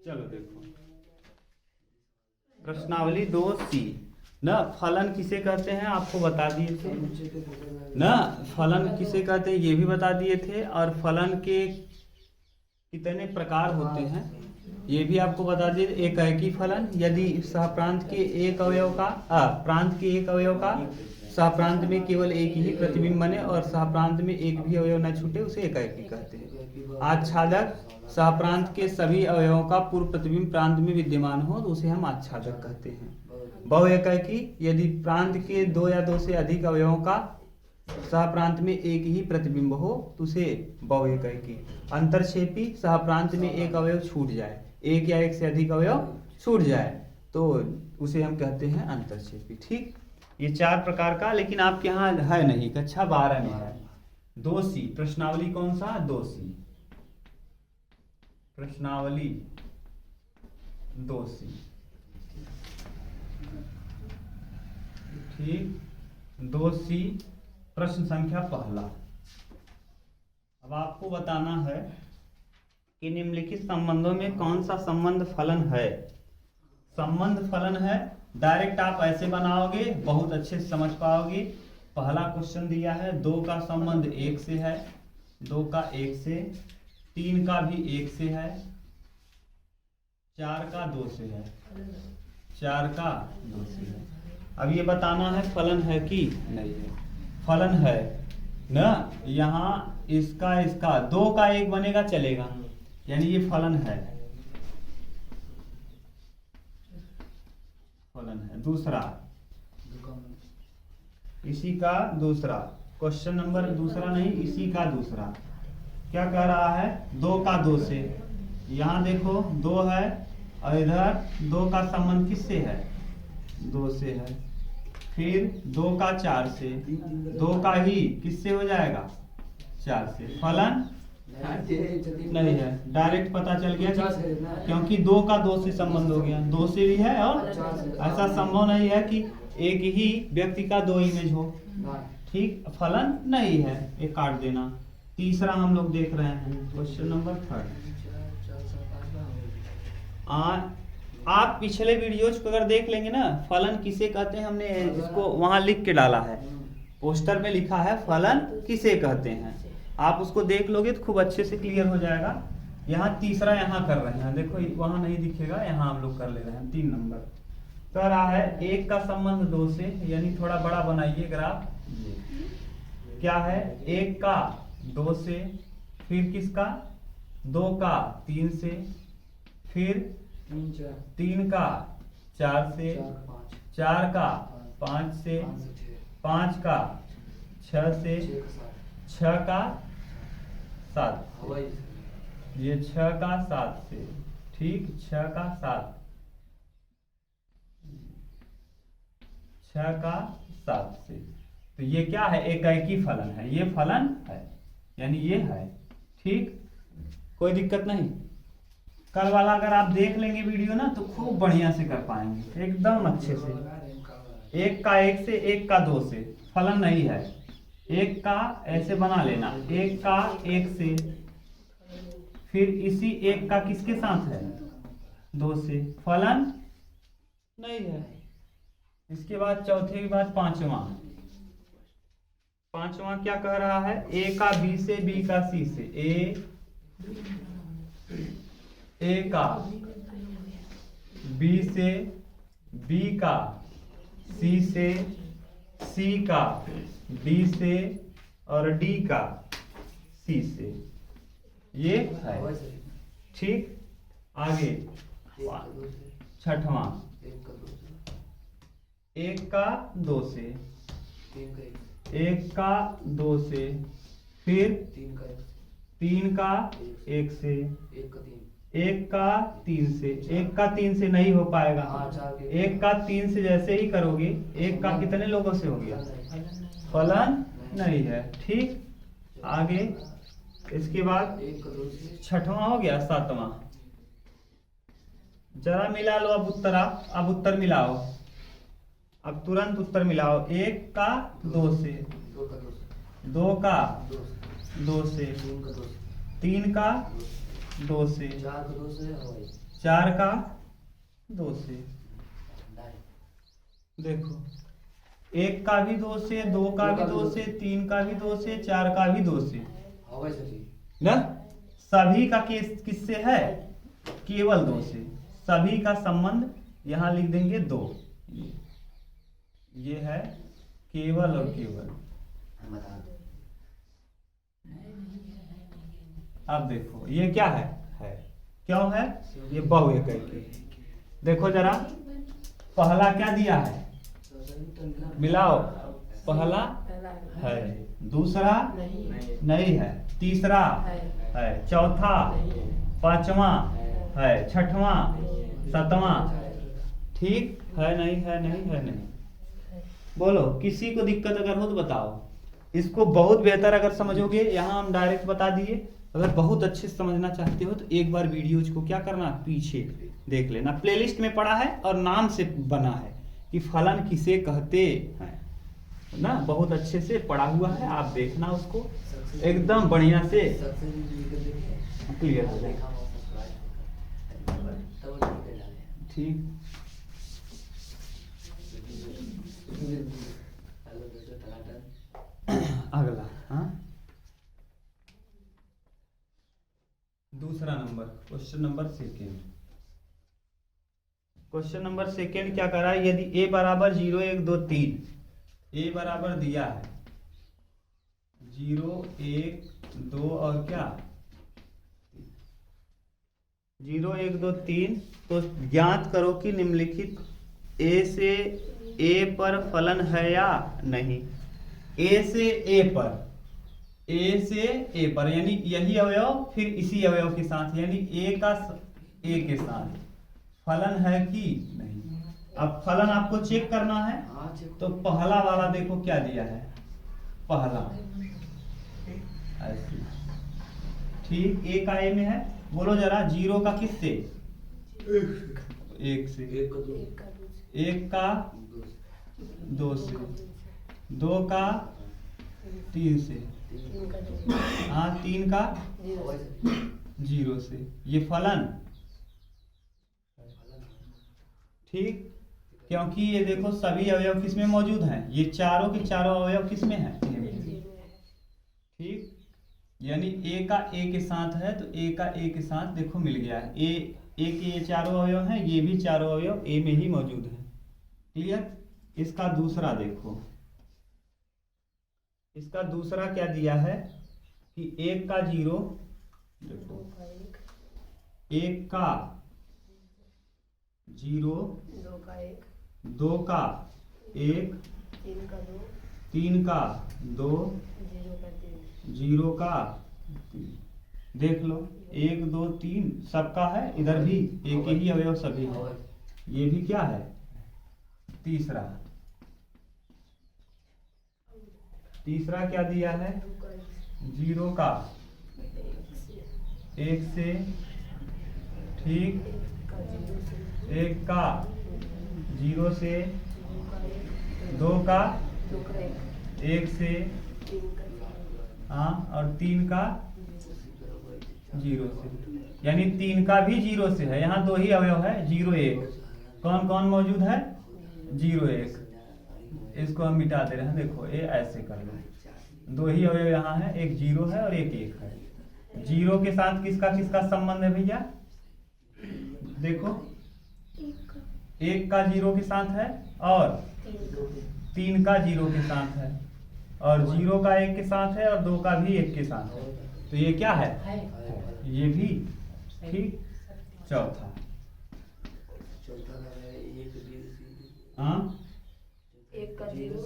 चलो देखो प्रश्नावली 2C न फलन किसे कहते हैं आपको बता दिए थे न। फलन किसे कहते हैं ये भी बता दिए थे, और फलन के कितने प्रकार होते हैं ये भी आपको बता दिए। एकाएकी फलन, यदि सहप्रांत के एक अवयव का प्रांत के एक अवयव का सहप्रांत में केवल एक ही प्रतिबिंब बने और सहप्रांत में एक भी अवयव न छूटे उसे एकाएकी कहते हैं। आच्छादक, सहप्रांत के सभी अवयवों का पूर्व प्रतिबिंब प्रांत में विद्यमान हो तो उसे हम आच्छादक कहते हैं। बहुएकाकी, यदि प्रांत के दो या दो से अधिक अवयवों का सहप्रांत में एक ही प्रतिबिंब हो तो उसे बहुएकाकी। अंतरक्षेपी, सहप्रांत में एक अवयव छूट जाए, एक या एक से अधिक अवयव छूट जाए तो उसे हम कहते हैं अंतरक्षेपी। ठीक, ये 4 प्रकार का, लेकिन आपके यहाँ है नहीं, कक्षा 12 में है। 2C प्रश्नावली कौन सा? 2C प्रश्नावली 2C। ठीक, 2C प्रश्न संख्या पहला। अब आपको बताना है कि निम्नलिखित संबंधों में कौन सा संबंध फलन है। संबंध फलन है, डायरेक्ट आप ऐसे बनाओगे बहुत अच्छे से समझ पाओगे। पहला क्वेश्चन दिया है 2 का संबंध 1 से है, 2 का 1 से, 3 का भी 1 से है, 4 का 2 से है, 4 का 2 से है। अब ये बताना है फलन है कि नहीं है। फलन है ना, यहाँ इसका 2 का 1 बनेगा चलेगा, यानी ये फलन है, फलन है। दूसरा, इसी का दूसरा क्वेश्चन नंबर दूसरा नहीं, इसी का दूसरा क्या कह रहा है? 2 का 2 से, यहाँ देखो 2 है और इधर 2 का संबंध किससे है? 2 से है। फिर 2 का 4 से, 2 का ही किससे हो जाएगा? 4 से। फलन नहीं है, डायरेक्ट पता चल गया क्योंकि 2 का 2 से संबंध हो गया, 2 से भी है और ऐसा संभव नहीं है कि एक ही व्यक्ति का 2 इमेज हो। ठीक, फलन नहीं है, ये काट देना। तीसरा हम लोग देख रहे हैं क्वेश्चन नंबर 3। आप पिछले वीडियोज को अगर देख लेंगे ना, फलन किसे कहते हैं हमने इसको वहां लिख के डाला है, पोस्टर में लिखा है फलन किसे कहते हैं। आप उसको देख लोगे तो खूब अच्छे से क्लियर हो जाएगा। यहाँ तीसरा यहाँ कर रहे हैं, देखो वहां नहीं दिखेगा, यहाँ हम लोग कर ले रहे हैं। 3 नंबर कह रहा है 1 का संबंध 2 से, यानी थोड़ा बड़ा बनाइए ग्राफ। क्या है? 1 का 2 से, फिर किसका? 2 का 3 से, फिर 3 का 4 से, 4 का 5 से, 5 का 6 से, 6 का 7 से, ये 6 का 7 से। ठीक, 6 का 7, 6 का 7 से। तो ये क्या है? एकाएकी फलन है, ये फलन है, यानी ये है। ठीक, कोई दिक्कत नहीं। कल वाला अगर आप देख लेंगे वीडियो ना तो खूब बढ़िया से कर पाएंगे, एकदम अच्छे से। 1 का 1 से, 1 का 2 से फलन नहीं है। 1 का ऐसे बना लेना, 1 का 1 से, फिर इसी 1 का किसके साथ है? 2 से, फलन नहीं है। इसके बाद चौथे के बाद पांचवा क्या कह रहा है? A का B से, B का C से, A का B से, B का C से, C का D से और D का C से, ये है। ठीक, आगे 6वां 1 का 2 से, 1 का 2 से, फिर 3 का 1 से, 1 का 3 से। 1 का 3 से नहीं हो पाएगा, 1 का 3 से जैसे ही करोगे 1 का कितने लोगों से हो गया? फलन नहीं है। ठीक, आगे इसके बाद 6वां हो गया। 7वां जरा मिला लो अब उत्तर, अब उत्तर मिलाओ, अब तुरंत उत्तर मिलाओ। 1 का 2 से, 2 का 2 से, 3 का 2 से, 4 का 2 से। देखो 1 का भी 2 से, 2 का भी 2 से, 3 का भी 2 से, 4 का भी 2 से ना। सभी का केस किससे है? केवल 2 से। सभी का संबंध यहाँ लिख देंगे 2। ये है केवल और केवल। अब देखो ये क्या है क्यों है? ये बहु एकैकी। देखो जरा, पहला क्या दिया है? मिलाओ। पहला है, दूसरा नहीं है, तीसरा है, चौथा, पांचवा है, छठवां, सातवां। ठीक है? नहीं है, नहीं है, नहीं। बोलो, किसी को दिक्कत अगर हो तो बताओ। इसको बहुत बेहतर अगर समझोगे, यहाँ हम डायरेक्ट बता दिए। अगर बहुत अच्छे से समझना चाहते हो तो एक बार वीडियोज को क्या करना, पीछे देख लेना। प्लेलिस्ट में पड़ा है और नाम से बना है कि फलन किसे कहते हैं ना, बहुत अच्छे से पढ़ा हुआ है। आप देखना उसको, एकदम बढ़िया से क्लियर हो जाए। ठीक। अगला, हाँ, दूसरा number, question number second. Question number second क्या कर रहा है? यदि a बराबर 0 1 2 3, a बराबर दिया है 0 1 2 और क्या 0 1 2 3, तो ज्ञात करो कि निम्नलिखित a से a पर फलन है या नहीं। a से a पर, a से a पर यानी यही अवयव फिर इसी अवयव के साथ, यानी a का a के साथ फलन है कि नहीं। अब फलन आपको चेक करना है, तो पहला वाला देखो क्या दिया है, पहला ऐसे। ठीक, a का a में है। बोलो जरा, 0 का किससे? 1 से, 1 का 2 से, 2 का 3 से, हाँ 3 का 0 से। ये फलन। ठीक, क्योंकि ये देखो सभी अवयव किसमें मौजूद हैं, ये चारों के चारों अवयव किसमें हैं? ठीक, यानी a का a के साथ है तो a का a के साथ देखो मिल गया है। a के ये चारों अवयव हैं, ये भी चारों अवयव a में ही मौजूद है। क्लियर? इसका दूसरा देखो, इसका दूसरा क्या दिया है कि 1 का 0, देखो 1 का 0, 2 का 1, 3 का 2, 0 का 3। देख लो 1 2 3 सबका है, इधर भी एक ही अवयव सभी है। ये भी क्या है? तीसरा क्या दिया है? 0 का 1 से, ठीक, 1 का 0 से, 2 का 1 से, हाँ, और 3 का 0 से, यानी 3 का भी 0 से है। यहाँ 2 ही अवयव है, 0 1। कौन कौन मौजूद है? 0 1। इसको हम मिटा दे रहे हैं। देखो ये ऐसे कर लो, 2 ही अवयव यहाँ है, एक 0 है और एक 1 है। 0 के साथ किसका किसका संबंध है भैया? देखो 1 का 0 के साथ है और 3 का 0 के साथ है, और 0 का 1 के साथ है और 2 का भी 1 के साथ है। तो ये क्या है? ये भी। ठीक, चौथा, हाँ, 1 का 0,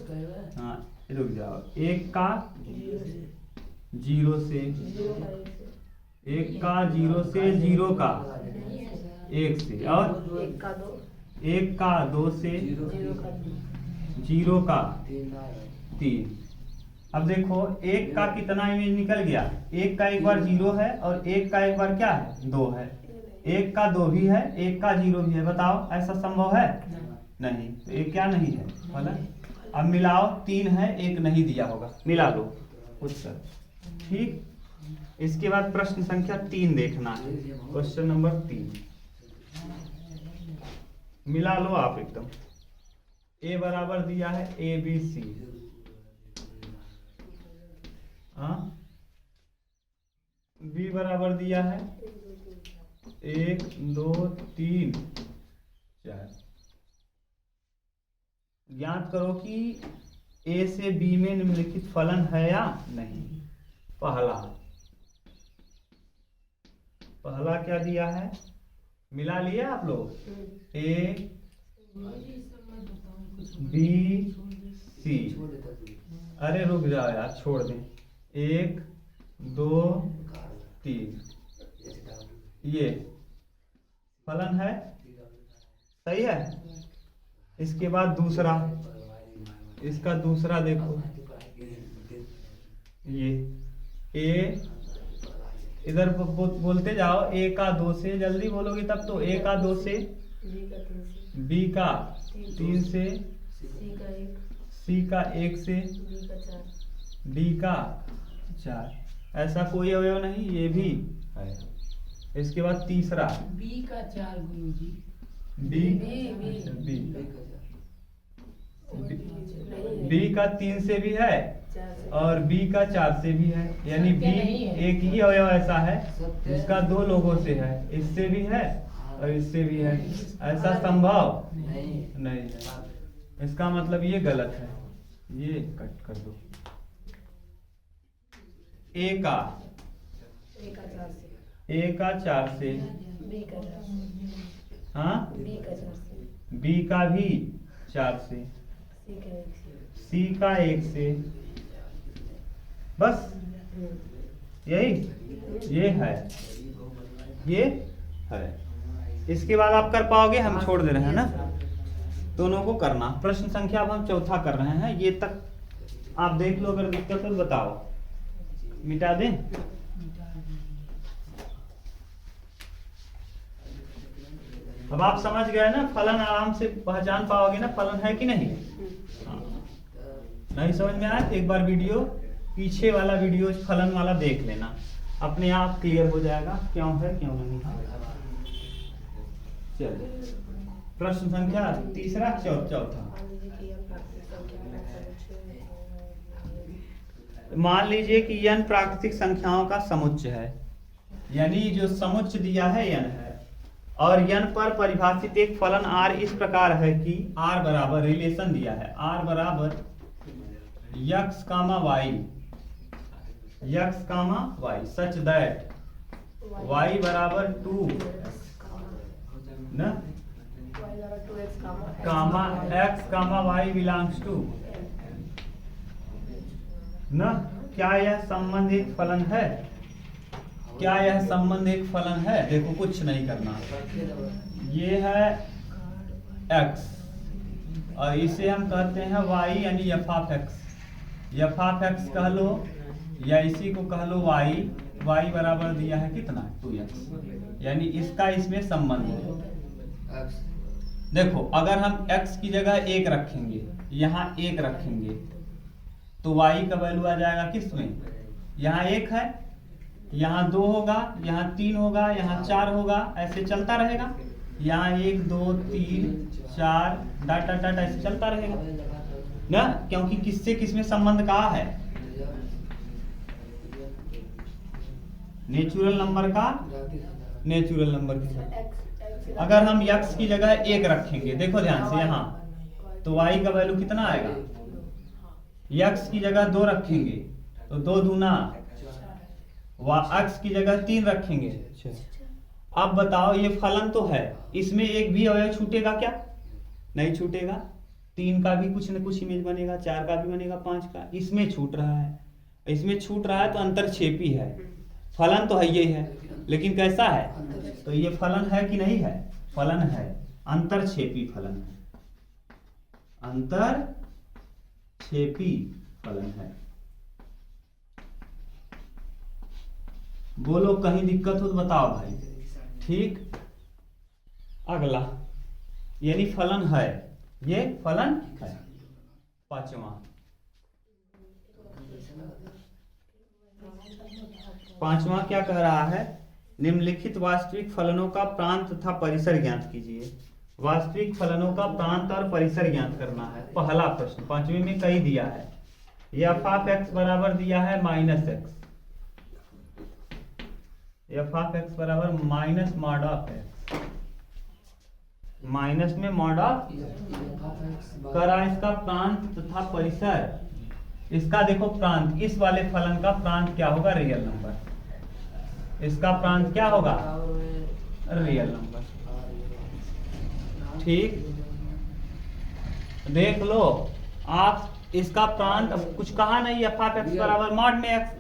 हाँ रुक जाओ, 1 का 0 से, 1 का 0 से, 0 का 1 से, और 1 का 2, 1 का 2 से, 0 का 0 का 3। अब देखो 1 का कितना इमेज निकल गया? 1 का एक बार 0 है और 1 का एक बार क्या है? 2 है। 1 का 2 भी है, 1 का 0 भी है। बताओ ऐसा संभव है? नहीं। तो ये क्या नहीं है? फलन। अब मिलाओ, 3 है, 1 नहीं दिया होगा, मिला लो उत्तर। ठीक, इसके बाद प्रश्न संख्या 3 देखना है। क्वेश्चन नंबर 3 मिला लो आप एकदम। ए बराबर दिया है ABC, बी बराबर दिया है 1 2 3 4। ज्ञात करो कि ए से बी में निम्नलिखित फलन है या नहीं। पहला क्या दिया है, मिला लिया आप लोग। ए बी सी, अरे रुक जाओ यार, छोड़ दें। 1 2 3 ये फलन है, सही है। इसके बाद दूसरा, इसका दूसरा देखो, ये ए इधर बोलते जाओ। ए का 2 से, जल्दी बोलोगे तब तो। ए का 2 से, बी का 3 से, सी का 1 से, डी का 4। ऐसा कोई अवयव नहीं, ये भी है। इसके बाद तीसरा बी का 4 गुरुजी। बी का 3 से भी है और बी का 4 से भी है। यानी बी एक ही अवयव ऐसा है जिसका 2 लोगों से है, इससे भी है और इससे भी है। ऐसा संभव नहीं है। इसका मतलब ये गलत है, ये कट कर दो। ए का 4 से, हाँ बी का भी 4 से, सी का 1 से, बस यही ये है। इसके बाद आप कर पाओगे, हम छोड़ दे रहे हैं ना, दोनों को करना। प्रश्न संख्या अब हम चौथा कर रहे हैं। ये तक आप देख लो, अगर दिक्कत हो तो बताओ, मिटा दें। अब आप समझ गए ना, फलन आराम से पहचान पाओगे ना, फलन है कि नहीं। हाँ। नहीं समझ में आया, एक बार वीडियो पीछे वाला वीडियो फलन वाला देख लेना, अपने आप क्लियर हो जाएगा क्यों है क्यों नहीं है। चलिए प्रश्न संख्या तीसरा चौथा। मान लीजिए कि n प्राकृतिक संख्याओं का समुच्चय है, यानी जो समुच्चय दिया है n है, और n पर परिभाषित एक फलन r इस प्रकार है कि r बराबर, रिलेशन दिया है, r बराबर x comma y such that y बराबर 2 न comma x comma y belongs to न। क्या यह संबंध एक फलन है? क्या यह संबंध एक फलन है? देखो कुछ नहीं करना, ये है x और इसे हम कहते हैं y, यानी f ऑफ x कह लो, या इसी को कह लो y बराबर दिया है कितना 2x, यानी इसका इसमें संबंध है। देखो अगर हम x की जगह 1 रखेंगे, यहाँ 1 रखेंगे, तो y का वैल्यू आ जाएगा किस में, यहाँ 1 है, यहाँ 2 होगा, यहाँ 3 होगा, यहाँ 4 होगा, ऐसे चलता रहेगा। यहाँ 1 2 3 4 डाट डाट डाट ऐसे चलता रहेगा ना, क्योंकि किससे किस में संबंध कहा है, नेचुरल नंबर का नेचुरल नंबर के साथ। अगर हम x की जगह 1 रखेंगे, देखो ध्यान से यहाँ, तो y का वैल्यू कितना आएगा, x की जगह 2 रखेंगे तो 2 दूना, x की जगह 3 रखेंगे। अब बताओ, ये फलन तो है, इसमें एक भी अवयव छूटेगा क्या? नहीं छूटेगा। 3 का भी कुछ न कुछ इमेज बनेगा, 4 का भी बनेगा, 5 का, इसमें छूट रहा है। इसमें छूट रहा है तो अंतरक्षेपी है, फलन तो है ही है, लेकिन कैसा है, तो ये फलन है कि नहीं है, फलन है, अंतरक्षेपी फलन है, अंतरक्षेपी फलन है। बोलो कहीं दिक्कत हो तो बताओ भाई। ठीक, अगला, यानी फलन है, ये फलन है। 5वां पांचवा क्या कह रहा है, निम्नलिखित वास्तविक फलनों का प्रांत तथा परिसर ज्ञात कीजिए। वास्तविक फलनों का प्रांत और परिसर ज्ञात करना है। पहला प्रश्न, पांचवी में कई दिया है, एफ ऑफ एक्स बराबर दिया है minus x, f of x बराबर minus mod of x, minus में मॉड ऑफ करा। इसका प्रांत तथा परिसर, इसका देखो प्रांत, इस वाले फलन का प्रांत क्या होगा, रियल नंबर। इसका प्रांत क्या होगा, रियल नंबर। ठीक, देख लो आप, इसका प्रांत कुछ कहा नहीं, एफ ऑफ एक्स बराबर मॉड में एक्स,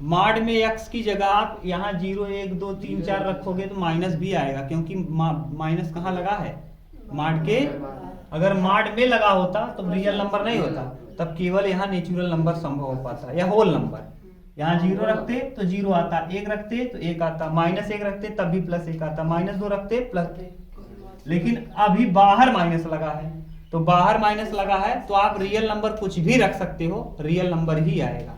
मॉड में एक्स की जगह आप यहाँ 0 1 2 3 4 रखोगे तो माइनस भी आएगा, क्योंकि माइनस कहाँ लगा है, मॉड के। अगर मॉड में लगा होता तो रियल नंबर नहीं होता, तब केवल यहाँ नेचुरल नंबर संभव हो पाता या होल नंबर। यहाँ 0 रखते तो 0 आता, 1 रखते तो 1 आता, -1 रखते तब भी +1 आता, -2 रखते प्लस। लेकिन अभी बाहर माइनस लगा है, तो बाहर माइनस लगा है तो आप रियल नंबर कुछ भी रख सकते हो, रियल नंबर ही आएगा।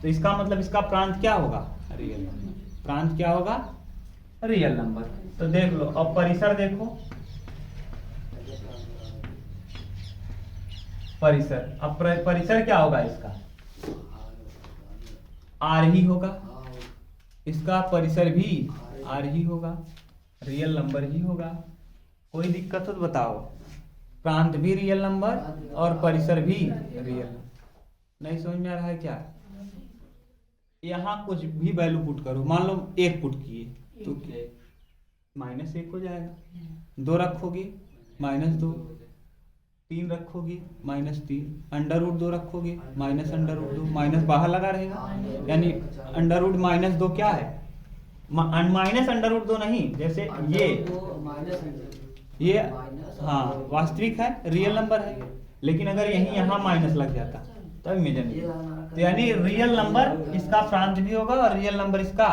तो इसका मतलब इसका प्रांत क्या होगा, रियल नंबर। प्रांत क्या होगा, रियल नंबर। तो देख लो, अब परिसर देखो, परिसर, अब परिसर क्या होगा, इसका आर ही होगा, इसका परिसर भी आर ही होगा, रियल नंबर ही होगा। कोई दिक्कत हो तो बताओ, प्रांत भी रियल नंबर और परिसर भी रियल। नहीं समझ में आ रहा है क्या, यहाँ कुछ भी वैल्यू पुट करो, मान लो 1 पुट किए तो -1 हो जाएगा, 2 रखोगे -2, 3 रखोगे -3, √2 रखोगे -√2, माइनस बाहर लगा रहेगा, यानी √-2 क्या है, -√2 नहीं, जैसे ये हाँ वास्तविक है, रियल नंबर है, लेकिन अगर यही यहाँ माइनस लग जाता तब इमेजिनरी। तो यानी रियल नंबर इसका प्रांत भी होगा और रियल नंबर इसका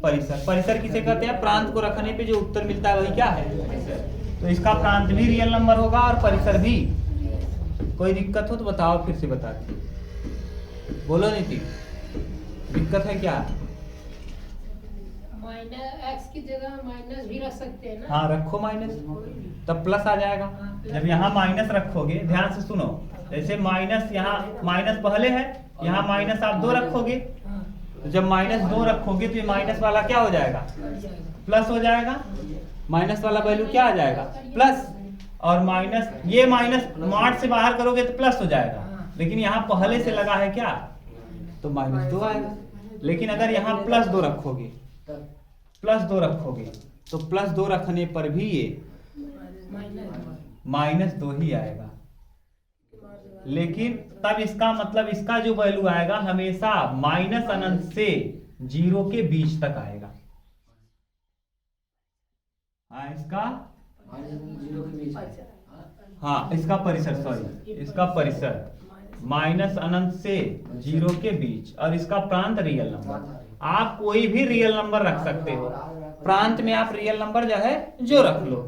परिसर। परिसर किसे कहते हैं, प्रांत को रखने पे जो उत्तर मिलता है वही क्या है, तो इसका प्रांत भी रियल नंबर होगा और परिसर भी। कोई दिक्कत हो तो बताओ, फिर से बताते, बोलो नीति, दिक्कत है क्या। एक्स की जगह माइनस भी रख सकते हैं ना। हाँ रखो माइनस, तब प्लस आ जाएगा। जब यहाँ माइनस रखोगे, ध्यान से सुनो, जैसे माइनस, यहाँ माइनस पहले है, यहाँ माइनस आप 2 रखोगे, तो जब -2 रखोगे तो ये माइनस वाला क्या हो जाएगा, प्लस हो जाएगा। माइनस वाला वैल्यू क्या आ जाएगा, प्लस, और माइनस, ये माइनस मॉड से बाहर करोगे तो प्लस हो जाएगा, लेकिन यहाँ पहले से लगा है क्या, तो -2 आएगा। लेकिन अगर यहाँ +2 रखोगे, +2 रखोगे तो +2 रखने पर भी ये -2 ही आएगा, लेकिन तब इसका मतलब इसका जो वैल्यू आएगा हमेशा -अनंत से 0 के बीच तक आएगा। हाँ इसका, हाँ इसका परिसर, सॉरी इसका परिसर -अनंत से 0 के बीच, और इसका प्रांत रियल नंबर। आप कोई भी रियल नंबर रख सकते हो, प्रांत में आप रियल नंबर जो है जो रख लो,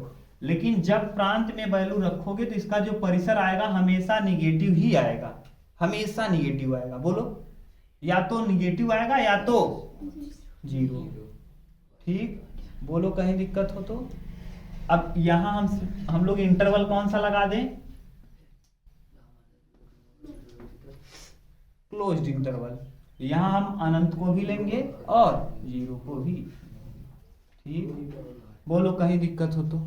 लेकिन जब प्रांत में वैल्यू रखोगे तो इसका जो परिसर आएगा हमेशा निगेटिव ही आएगा, हमेशा निगेटिव आएगा। बोलो, या तो निगेटिव आएगा या तो 0। ठीक, बोलो कहीं दिक्कत हो तो। अब यहां हम लोग इंटरवल कौन सा लगा दें, क्लोज्ड इंटरवल। यहां हम अनंत को भी लेंगे और 0 को भी। ठीक, बोलो कहीं दिक्कत हो तो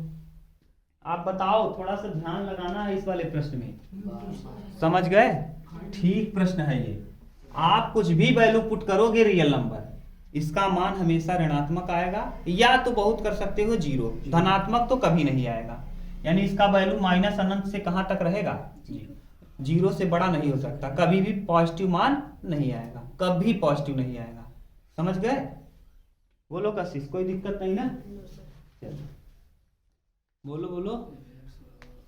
आप बताओ, थोड़ा सा ध्यान लगाना है इस वाले प्रश्न में, समझ गए। ठीक प्रश्न है ये, आप कुछ भी वैल्यू पुट करोगे रियल नंबर, इसका मान हमेशा ऋणात्मक आएगा, या तो बहुत कर सकते हो 0, धनात्मक तो कभी नहीं आएगा। यानी इसका वैल्यू -अनंत से कहां तक रहेगा, 0 से बड़ा नहीं हो सकता, कभी भी पॉजिटिव मान नहीं आएगा, कभी पॉजिटिव नहीं आएगा। समझ गए, बोलो कशिश, कोई दिक्कत नहीं ना। बोलो बोलो,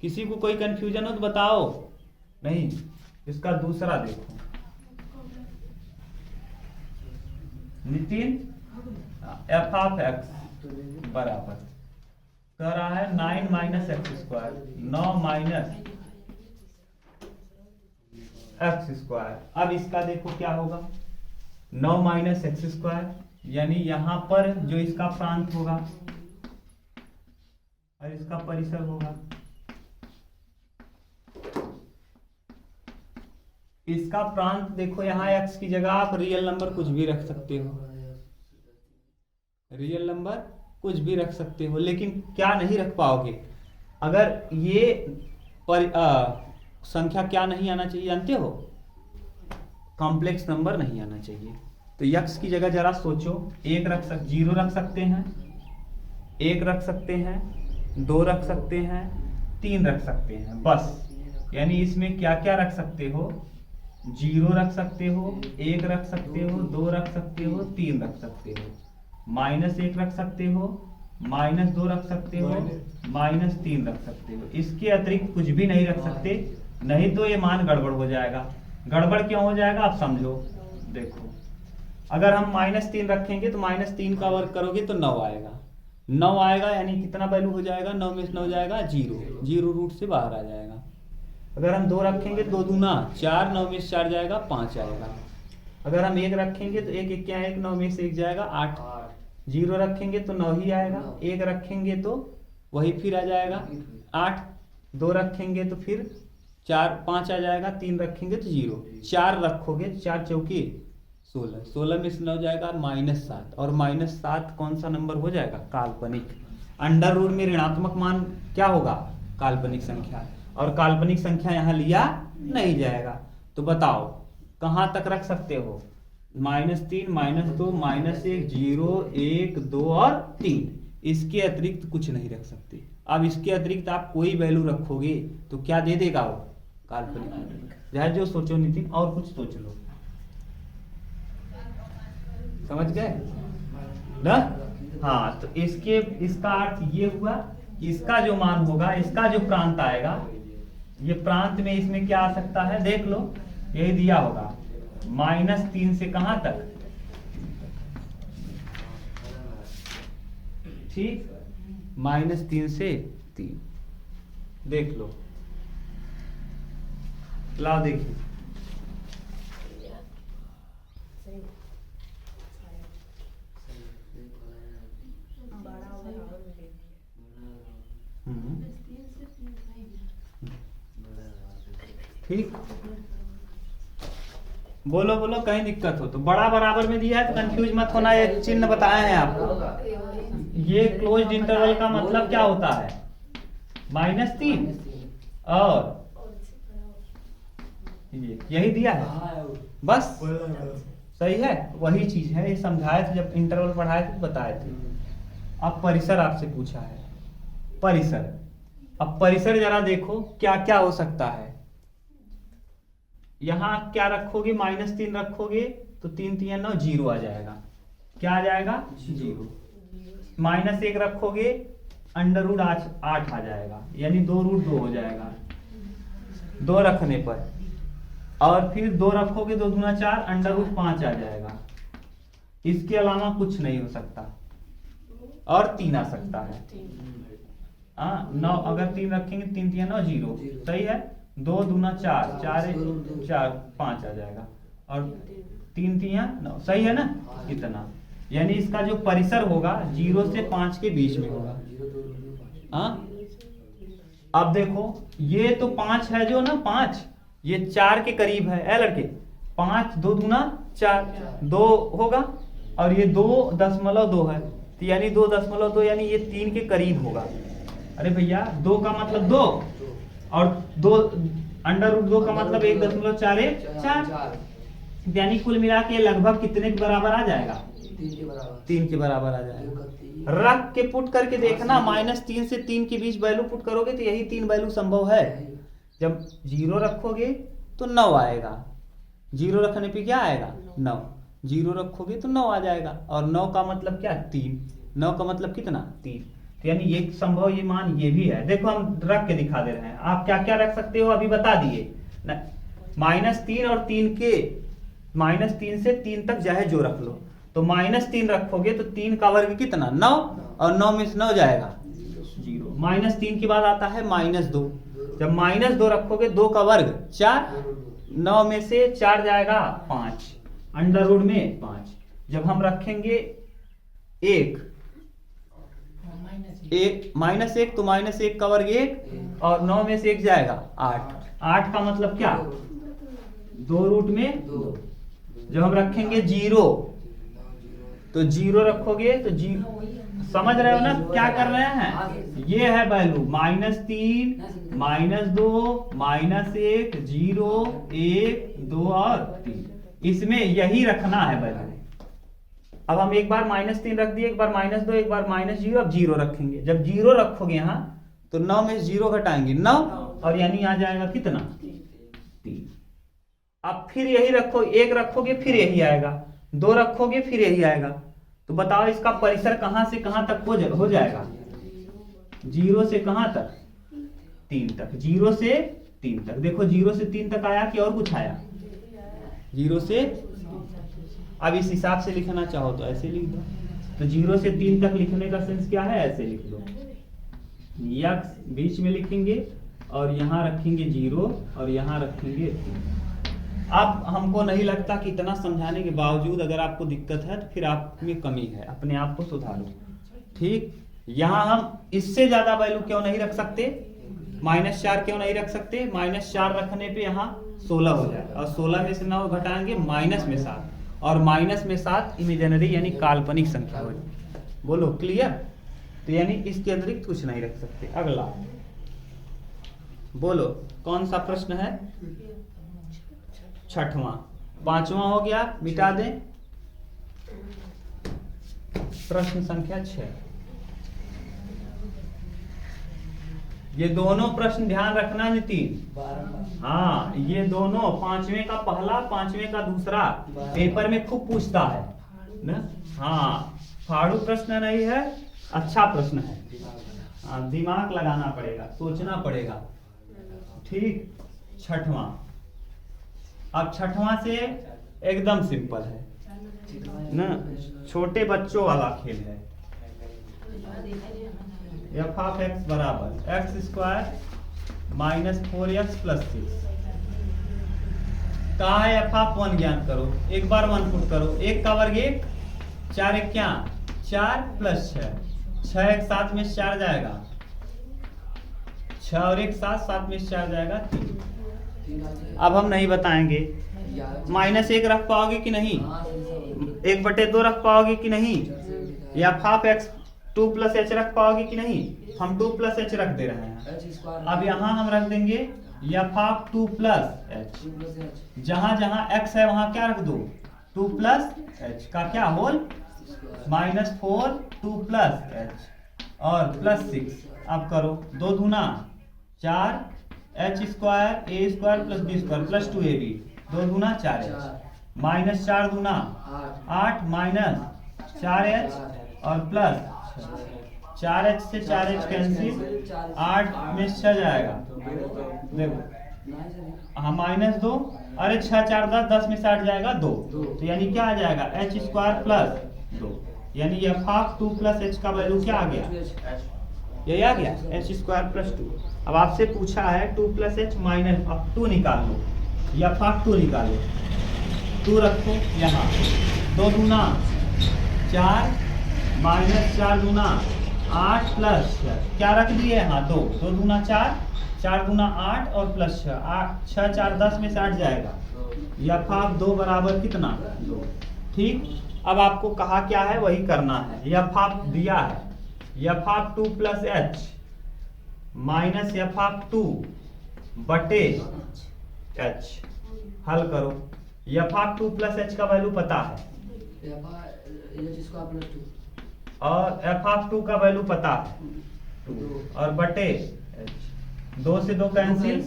किसी को कोई कंफ्यूजन हो तो बताओ। नहीं, इसका दूसरा देखो नितिन, f ऑफ x बराबर कह रहा है 9 - x², 9 - x²। अब इसका देखो क्या होगा, 9 - x², यानी यहाँ पर जो इसका प्रांत होगा और इसका परिसर होगा, इसका प्रांत देखो यहाँ x की जगह आप रियल नंबर कुछ भी रख सकते हो, रियल नंबर कुछ भी रख सकते हो, लेकिन क्या नहीं रख पाओगे, अगर ये संख्या क्या नहीं आना चाहिए जानते हो, कॉम्प्लेक्स नंबर नहीं आना चाहिए। तो x की जगह जरा सोचो, 1 रख 0 रख सकते हैं, 1 रख सकते हैं, 2 रख सकते हैं, 3 रख सकते हैं, बस। यानी इसमें क्या क्या रख सकते हो, 0 रख सकते हो, 1 रख सकते हो, 2 रख सकते हो, 3 रख सकते हो, -1 रख सकते हो, -2 रख सकते हो, -3 रख सकते हो। इसके अतिरिक्त कुछ भी नहीं रख सकते, नहीं तो ये मान गड़बड़ हो जाएगा। गड़बड़ क्यों हो जाएगा आप समझो, देखो अगर हम -3 रखेंगे तो -3 का वर्ग करोगे तो 9 आएगा, 9 आएगा यानी कितना वैल्यू हो जाएगा, 9 में से 9 जाएगा 0, 0 रूट से बाहर आ जाएगा। अगर हम 2 रखेंगे 2 दूना 4, 9 में से 4 जाएगा 5 आएगा। अगर हम 1 रखेंगे तो 1 क्या 1, 9 में से 1 जाएगा 8, 0 रखेंगे तो 9 ही आएगा, 1 रखेंगे तो वही फिर आ जाएगा 8, 2 रखेंगे तो फिर 4 5 आ जाएगा, 3 रखेंगे तो 0, 4 रखोगे 4 चौकी 16, 16 में से 9 जाएगा -7, और -7 कौन सा नंबर हो जाएगा, काल्पनिक। अंडर रूट में ऋणात्मक मान क्या होगा, काल्पनिक संख्या, और काल्पनिक संख्या यहाँ लिया नहीं जाएगा। तो बताओ कहाँ तक रख सकते हो, -3, -2, -1, 0, 1, 2 और 3, इसके अतिरिक्त कुछ नहीं रख सकते। अब इसके अतिरिक्त आप कोई वैल्यू रखोगे तो क्या दे देगा वो, काल्पनिक। जहाँ जो सोचो नितिन, और कुछ सोच लो, समझ गए ना। हाँ, तो इसका अर्थ ये हुआ कि इसका जो मान होगा, इसका जो प्रांत आएगा, ये प्रांत में इसमें क्या आ सकता है, देख लो यही दिया होगा, -3 से कहां तक, ठीक, -3 से 3, देख लो, लाओ देखिए, ठीक, बोलो बोलो, कहीं दिक्कत हो तो। बड़ा बराबर में दिया है तो कंफ्यूज मत होना, ये चिन्ह बताए हैं आपको। ये क्लोज्ड इंटरवल का मतलब क्या होता है, -3 और यही दिया है, बस सही है, वही चीज है। ये समझाए थे जब इंटरवल पढ़ाए थे, बताए थे। अब परिसर आपसे पूछा है, परिसर। अब परिसर जरा देखो क्या क्या हो सकता है। यहां क्या रखोगे, -3 रखोगे तो 3 3 9, 0 आ जाएगा। क्या आ जाएगा, 0। -1 रखोगे √8 आ जाएगा, यानी 2 √2 हो जाएगा 2 रखने पर। और फिर 2 रखोगे 2 दूना 4, √5 आ जाएगा। इसके अलावा कुछ नहीं हो सकता। और 3 आ सकता है, 9 अगर 3 रखेंगे 3 3 9, 0, सही है। 2 दूना 4, 4 4 5 आ जाएगा, और 3 3 9, सही है ना, इतना। यानी इसका जो परिसर होगा 0 से 5 के बीच में होगा। अब देखो ये तो 5 है जो ना, 5 ये 4 के करीब है लड़के। 5 2 दूना 4, 2 होगा, और ये 2.2 है, तो यानी 2.2, यानी ये 3 के करीब होगा। अरे भैया 2 का मतलब 2, और 2 √2 का मतलब 1.41, यानी कुल मिला के लगभग कितने के बराबर आ जाएगा, 3 के बराबर आ जाएगा। रख के पुट करके देखना, -3 से 3 के बीच वैल्यू पुट करोगे तो यही 3 वैल्यू संभव है। जब 0 रखोगे तो 9 आएगा, 0 रखने पे क्या आएगा, 9, 0 रखोगे तो 9 आ जाएगा। और 9 का मतलब क्या, 3, 9 का मतलब कितना, 3। तो यानी ये संभव, ये मान ये भी है। देखो हम रख के दिखा दे रहे हैं, आप क्या क्या रख सकते हो अभी बता दिए। -3 और 3 के, -3 से 3 तक चाहे जो रख लो। तो -3 रखोगे तो 3 का वर्ग कितना, 9, और 9 में से 9 जाएगा 0। -3 के बाद आता है -2, जब -2 रखोगे 2 का वर्ग 4, 9 में से 4 जाएगा 5, अंडर रूट में 5। जब हम रखेंगे एक माइनस एक तो माइनस एक का वर्ग एक और 9 में से एक जाएगा 8। 8 का मतलब क्या, 2 रूट में 2। जब हम रखेंगे 0 तो 0 रखोगे तो समझ रहे हो ना क्या कर रहे हैं, ये है वैल्यू -3 -2 -1 0 1 2 और 3, इसमें यही रखना है वैल्यू। अब हम एक बार -3 रख दिए, एक बार -2, एक बार -0, अब 0 रखेंगे। जब 0 रखोगे यहाँ तो 9 में 0 घटाएंगे 9 और यानी आ जाएगा कितना 3। अब फिर यही रखो, 1 रखोगे फिर यही आएगा, 2 रखोगे फिर यही आएगा। तो बताओ इसका परिसर कहां से कहां तक हो जाएगा, 0 से कहां तक 3 तक, 0 से 3 तक। देखो 0 से 3 तक आया कि और कुछ आया, 0 से। अब इस हिसाब से लिखना चाहो तो ऐसे लिख दो, तो 0 से 3 तक लिखने का सेंस क्या है, ऐसे लिख दो, यक्स बीच में लिखेंगे और यहाँ रखेंगे 0 और यहाँ रखेंगे 3। अब हमको नहीं लगता कि इतना समझाने के बावजूद अगर आपको दिक्कत है तो फिर आप में कमी है, अपने आप को सुधारो। ठीक, यहाँ हम इससे ज्यादा वैल्यू क्यों नहीं रख सकते, -4 क्यों नहीं रख सकते, -4 रखने पे यहाँ 16 हो जाए और 16 में से 9 घटाएंगे माइनस में 7 और माइनस में 7 इमेजिनरी यानी काल्पनिक संख्या हो जाए। बोलो क्लियर, तो यानी इसके अतिरिक्त कुछ नहीं रख सकते। अगला बोलो कौन सा प्रश्न है, 6वां। 5वां हो गया, मिटा दें। प्रश्न संख्या 6, ये दोनों प्रश्न ध्यान रखना नितिन। हाँ, ये दोनों 5वें का पहला 5वें का दूसरा पेपर में खूब पूछता है ना। हाँ, फाड़ू प्रश्न नहीं है, अच्छा प्रश्न है। हाँ, दिमाग लगाना पड़ेगा, सोचना पड़ेगा। ठीक, 6वां। अब 6वां से एकदम सिंपल है ना, छोटे बच्चों वाला खेल है। f ऑफ x बराबर x² -4x + 6। कहा है f ऑफ 1 ज्ञात करो, एक बार 1 पुट करो, 1 का वर्ग 1, 4 1 क्या 4 + 6, 6 1 7 में 4 जाएगा, 6 और 1 7, 7 में 4 जाएगा 3। अब हम नहीं बताएंगे, -1 रख पाओगे कि नहीं, 1/2 रख पाओगे कि नहीं, या f x 2 + h रख पाओगे कि नहीं, हम 2 + h रख दे रहे हैं। अब यहाँ हम रख देंगे f ऑफ 2 + h, जहां जहां x है वहां क्या रख दो 2 + h का क्या होल, -4 2 + h और +6। अब करो 2 दूना 4 h² a² + b² + 2ab, 2 दूना 4h, -4 दूना 8 -4h और प्लस 4h से 4h कैंसिल, 8 में 6 जाएगा। देखो हाँ -2, अरे 6 4 10, 10 में 60 जाएगा 2, तो यानी क्या आ जाएगा h² + 2, यानी f ऑफ 2 + h का वैल्यू क्या आ गया, यही आ गया h² + 2। अब आपसे पूछा है 2 + h माइनस, अब 2 निकाल लो, f ऑफ 2 निकालो, 2 रखो यहाँ, 2 दूना 4 -4 दूना 8 + 6, क्या रख दिए यहाँ 2, 2 दूना 4, 4 दूना 8 और +6, 6 4 10 में 60 जाएगा, f ऑफ 2 बराबर कितना 2। ठीक, अब आपको कहा क्या है वही करना है, f ऑफ दिया है, f of 2 + h minus f of 2 बटे h, हल करो। f ऑफ 2 + h का वैल्यू पता है और f ऑफ 2 का वैल्यू पता है 2 और बटे h, 2 से 2 कैंसिल,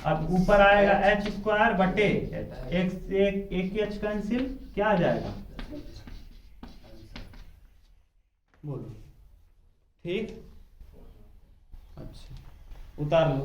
अब ऊपर आएगा h² बटे h, एक से एक ही h कैंसिल, क्या आ जाएगा, बोलो। ठीक, अच्छा उतार लो।